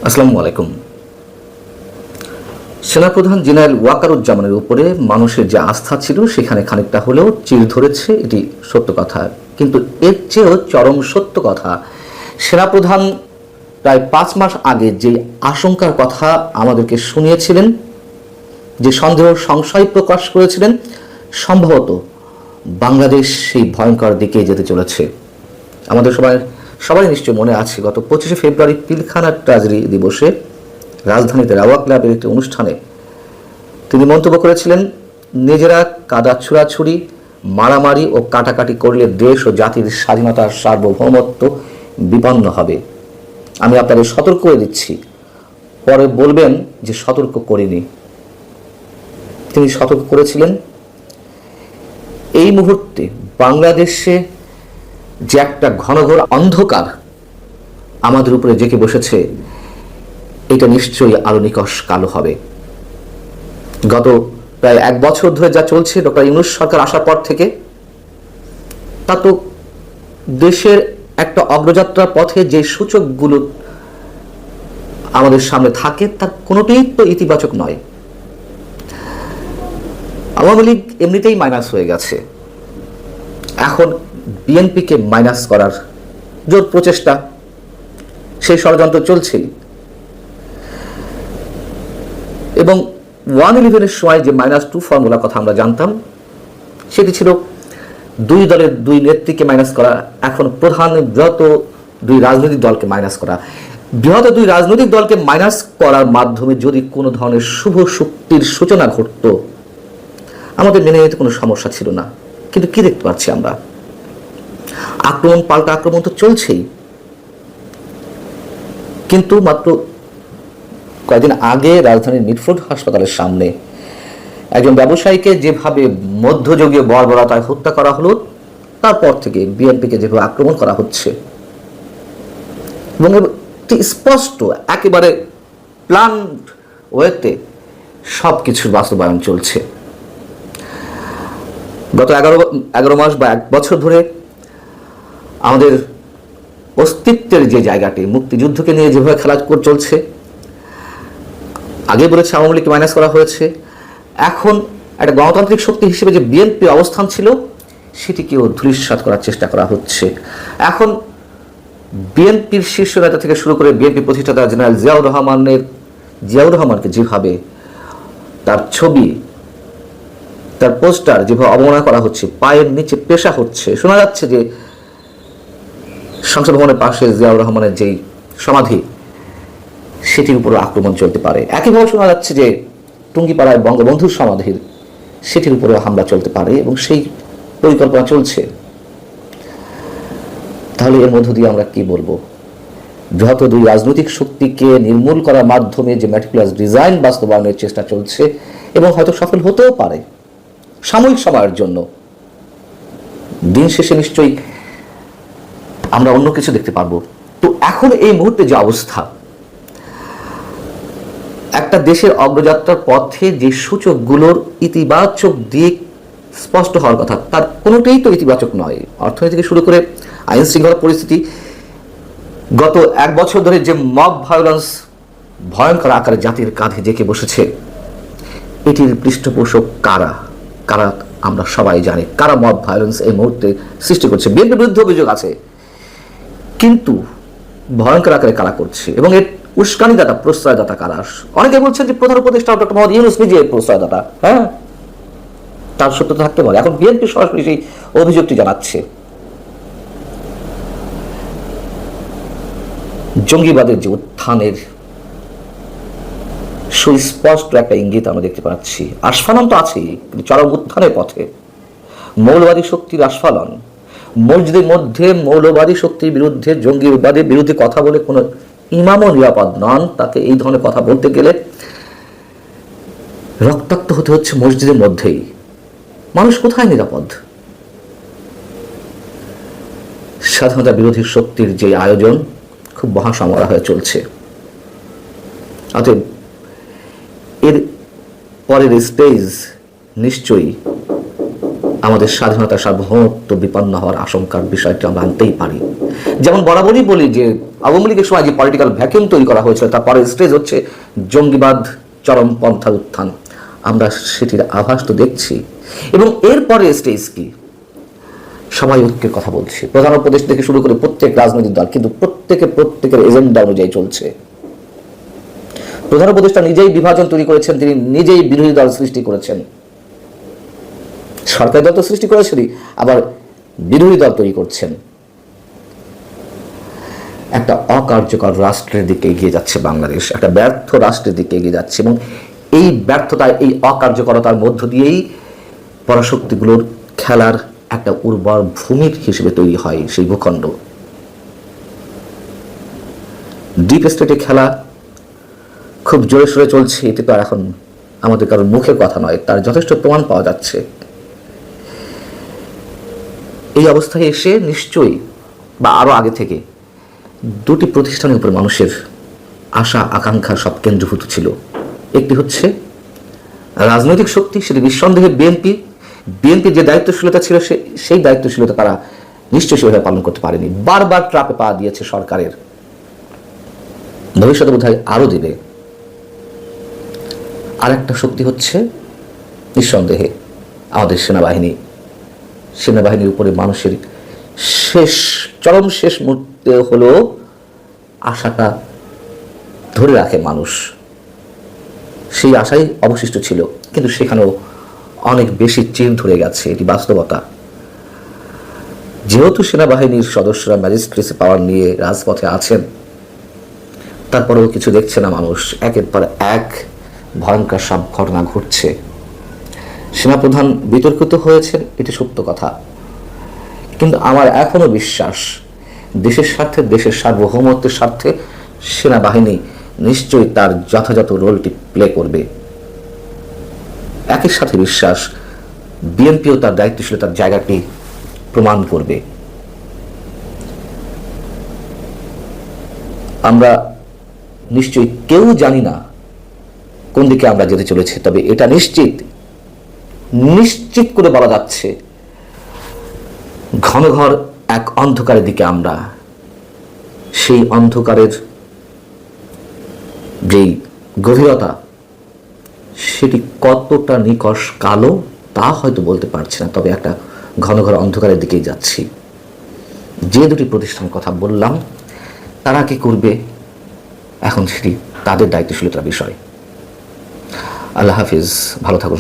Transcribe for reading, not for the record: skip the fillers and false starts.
আসসালামু আলাইকুম। সেনাপ্রধান জেনারেল ওয়াকারুজ্জামানের উপরে মানুষের যে আস্থা ছিল সেখানে খানিকটা হলেও চির ধরেছে, এটি সত্য কথা। কিন্তু এর চেয়েও চরম সত্য কথা, সেনাপ্রধান প্রায় 5 মাস আগে যে আশঙ্কার কথা আমাদেরকে শুনিয়েছিলেন, যে সন্দেহ সংশয় প্রকাশ করেছিলেন, সম্ভবত বাংলাদেশ সেই ভয়ঙ্কর দিকে যেতে চলেছে। আমাদের সবাই নিশ্চয় মনে আছে, গত 25শে ফেব্রুয়ারি পিলখানা ট্র্যাজেডি দিবসে রাজধানীতে রাওয়া ক্লাবের একটি অনুষ্ঠানে তিনি মন্তব্য করেছিলেন, নিজেরা কাদা ছুড়াছুড়ি, মারামারি ও কাটাকাটি করলে দেশ ও জাতির স্বাধীনতার সার্বভৌমত্ব বিপন্ন হবে। আমি আপনাদের সতর্ক করে দিচ্ছি, পরে বলবেন যে সতর্ক করিনি। তিনি সতর্ক করেছিলেন। এই মুহূর্তে বাংলাদেশে যে একটা ঘনঘোর অন্ধকার আমাদের উপরে জেঁকে বসেছে, এটা নিশ্চয়ই আরো নিকষ কালো হবে। গত প্রায় 1 বছর ধরে যা চলছে, ডক্টর ইউনূস সরকার আসার পর থেকে, তা তো দেশের একটা অগ্রযাত্রার পথে যে সূচকগুলো আমাদের সামনে থাকে তার কোনোটাই তো ইতিবাচক নয়। আওয়ামী লীগ এমনিতেই মাইনাস হয়ে গেছে, এখন বিএনপিকে মাইনাস করার জোর প্রচেষ্টা, সেই ষড়যন্ত্র চলছেই। এবং 111-এর সময় যে -2 ফর্মুলার কথা আমরা জানতাম, সেটি ছিল 2 দলের 2 নেত্রীকে মাইনাস করা। এখন প্রধান বৃহৎ 2 রাজনৈতিক দলকে মাইনাস করা। বৃহৎ 2 রাজনৈতিক দলকে মাইনাস করার মাধ্যমে যদি কোনো ধরনের শুভ শক্তির সূচনা ঘটত, আমাদের মেনে নিতে কোনো সমস্যা ছিল না। কিন্তু কি দেখতে পাচ্ছি আমরা? আক্রমণ পাল্টা আক্রমণ তো চলছেই। কিন্তু মাত্র কয়েকদিন আগে রাজধানীর মিটফোর্ড হাসপাতালের সামনে একজন ব্যবসায়ীকে যেভাবে মধ্যযুগীয় বর্বরতায় হত্যা করা হলো, তারপর থেকে বিএনপিকে যেভাবে আক্রমণ করা হচ্ছে, এবং স্পষ্ট একেবারে প্ল্যান ওয়েতে সব কিছুর বাস্তবায়ন চলছে। গত 11 মাস বা 1 বছর ধরে আমাদের অস্তিত্বের যে জায়গাটি, মুক্তিযুদ্ধকে নিয়ে যেভাবে খেলা চলছে, আগে বলেছে আওয়ামী লীগকে মাইনাস করা হয়েছে, এখন একটা গণতান্ত্রিক শক্তি হিসেবে যে বিএনপি অবস্থান ছিল সেটিকেও ধূলিসাৎ করার চেষ্টা করা হচ্ছে। এখন বিএনপির শীর্ষ নেতা থেকে শুরু করে বিএনপি প্রতিষ্ঠাতা জেনারেল জিয়াউর রহমানকে যেভাবে তার ছবি, তার পোস্টার যেভাবে অবমাননা করা হচ্ছে, পায়ের নিচে পেশা হচ্ছে, শোনা যাচ্ছে যে সংসদ ভবনের পাশে জিয়াউর রহমানের যেই সমাধি, সেটির উপর আক্রমণ চলতে পারে। একইভাবে শোনা যাচ্ছে যে টুঙ্গিপাড়ায় বঙ্গবন্ধুর সমাধির, সেটির উপরে হামলা চলতে পারে, এবং সেই পরিকল্পনা চলছে। তাহলে এর মধ্য দিয়ে আমরা কি বলবো? বৃহৎ 2 রাজনৈতিক শক্তিকে নির্মূল করার মাধ্যমে যে ম্যাটিকুলাস ডিজাইন বাস্তবায়নের চেষ্টা চলছে, এবং হয়তো সফল হতেও পারে সাময়িক সময়ের জন্য, দিন শেষে নিশ্চয়ই আমরা অন্য কিছু দেখতে পারবো। তো এখন এই মুহূর্তে যে অবস্থা, একটা দেশের অগ্রযাত্রার পথে যে সূচকগুলোর ইতিবাচক দিক স্পষ্ট হওয়ার কথা, তার কোনোটাই তো ইতিবাচক নয়। অর্থনীতি থেকে শুরু করে আইন শৃঙ্খলা পরিস্থিতি, গত 1 বছর ধরে যে মব ভায়োলেন্স ভয়ঙ্কর আকারে জাতির কাঁধে জেঁকে বসেছে, এটির পৃষ্ঠপোষক কারা আমরা সবাই জানি। কারা মব ভায়োলেন্স এই মুহূর্তে সৃষ্টি করছে? বিএনপির বিরুদ্ধে অভিযোগ আছে, কিন্তু ভয়ঙ্কর আকারে কারা করছে, এবং এর উস্কানিদাতা, প্রশ্রয়দাতা কারা? অনেকে বলছেন যে প্রধান উপদেষ্টা ডক্টর মোহাম্মদ ইউনূস নিজে প্রশ্রয়দাতা। হ্যাঁ, তার সত্যতা থাকতে পারে। এখন বিএনপি সরাসরি সেই অভিযোগটি জানাচ্ছে। জঙ্গিবাদের যে উত্থানের সুস্পষ্ট একটা ইঙ্গিত আমরা দেখতে পাচ্ছি। আস্ফালন তো আছেই, কিন্তু চরম উত্থানের পথে। মৌলবাদী শক্তির আস্ফালন। মসজিদের মধ্যে মৌলবাদী শক্তির বিরুদ্ধে, জঙ্গিবাদের বিরুদ্ধে কথা বলে কোনো ইমামও নিরাপদ নন। তাকে এই ধরনের কথা বলতে গেলে রক্তাক্ত হতে হচ্ছে মসজিদের মধ্যেই। মানুষ কোথায় নিরাপদ? স্বাধীনতা বিরোধী শক্তির যে আয়োজন খুব মহাসমরা হয়ে চলছে। অতএব এর পরের স্টেজ নিশ্চয়ই আমাদের স্বাধীনতা সার্বভৌমত্ব বিপন্ন হওয়ার আশঙ্কার বিষয়টি আমরা আনতেই পারি। যেমন বরাবরই বলি যে আওয়ামী লীগের সময় যে পলিটিক্যাল ভ্যাকিউম তৈরি করা হয়েছিল তার পরের স্টেজ হচ্ছে জঙ্গিবাদ চরমপন্থার উত্থান। আমরা সেটির আভাস তো দেখছি। এবং এরপরে স্টেজ কি? সবাই ঐক্যের কথা বলছে, প্রধান উপদেশ থেকে শুরু করে প্রত্যেক রাজনৈতিক দল, কিন্তু প্রত্যেকের এজেন্ডা অনুযায়ী চলছে। প্রধান উপদেষ্টা নিজেই বিভাজন তৈরি করেছেন, তিনি নিজেই বিরোধী দল সৃষ্টি করেছেন। সরকারি দল তো সৃষ্টি করেছেনই, আবার বিরোধী দল তৈরি করছেন। একটা অকার্যকর রাষ্ট্রের দিকে এগিয়ে যাচ্ছে বাংলাদেশ, একটা ব্যর্থ রাষ্ট্রের দিকে এগিয়ে যাচ্ছে। এবং এই ব্যর্থতায়, এই অকার্যকরতার মধ্য দিয়েই পরাশক্তিগুলোর খেলার একটা উর্বর ভূমির হিসেবে তৈরি হয় সেই ভূখণ্ড। ডিপ স্টেটে খেলা খুব জোরে সোরে চলছে, এতে তো এখন আমাদের কারোর মুখের কথা নয়, তার যথেষ্ট প্রমাণ পাওয়া যাচ্ছে। এই অবস্থায় এসে নিশ্চয়ই বা আরো আগে থেকে দুটি প্রতিষ্ঠানের উপর মানুষের আশা আকাঙ্ক্ষা সব কেন্দ্রীভূত ছিল। একটি হচ্ছে রাজনৈতিক শক্তি, সেটি নিঃসন্দেহে বিএনপির যে দায়িত্বশীলতা ছিল সেই দায়িত্বশীলতা তারা নিশ্চয়ই সেভাবে পালন করতে পারেনি, বারবার ট্রাপে পা দিয়েছে সরকারের, ভবিষ্যতে বোধহয় আরো দেবে। আর একটা শক্তি হচ্ছে নিঃসন্দেহে আমাদের সেনাবাহিনীর উপরে মানুষের চরম শেষ মুহূর্তে হলেও আশাটা ধরে রাখে মানুষ, সেই আশাই অবশিষ্ট ছিল, কিন্তু সেখানেও অনেক বেশি চির ধরে গেছে, এটি বাস্তবতা। যেহেতু সেনাবাহিনীর সদস্যরা ম্যাজিস্ট্রেসি পাওয়ার নিয়ে রাজপথে আছেন, তারপরেও কিছু দেখছে না মানুষ, একের পর এক ভয়ঙ্কর সব ঘটনা ঘটছে। সেনাপ্রধান বিতর্কিত হয়েছেন, এটি সত্য কথা, কিন্তু আমার এখনো বিশ্বাস দেশের স্বার্থে, দেশের সার্বভৌমত্বের স্বার্থে সেনাবাহিনী নিশ্চয়ই তার যথাযথ রোলটি প্লে করবে। একই সাথে বিশ্বাস বিএনপিও তার দায়িত্বশীলতার জায়গাটি প্রমাণ করবে। আমরা নিশ্চয়ই কেউ জানি না কোন দিকে আমরা যেতে চলেছি, তবে এটা নিশ্চিত করে বলা যাচ্ছে ঘনঘর এক অন্ধকারের দিকে আমরা, সেই অন্ধকারের যেই গভীরতা সেটি কতটা নিকষ কালো তা হয়তো বলতে পারছি না, তবে একটা ঘনঘর অন্ধকারের দিকেই যাচ্ছি। যে দুটি প্রতিষ্ঠান কথা বললাম তারা কি করবে এখন সেটি তাদের দায়িত্বশীলতার বিষয়। আল্লাহ হাফিজ, ভালো থাকুন।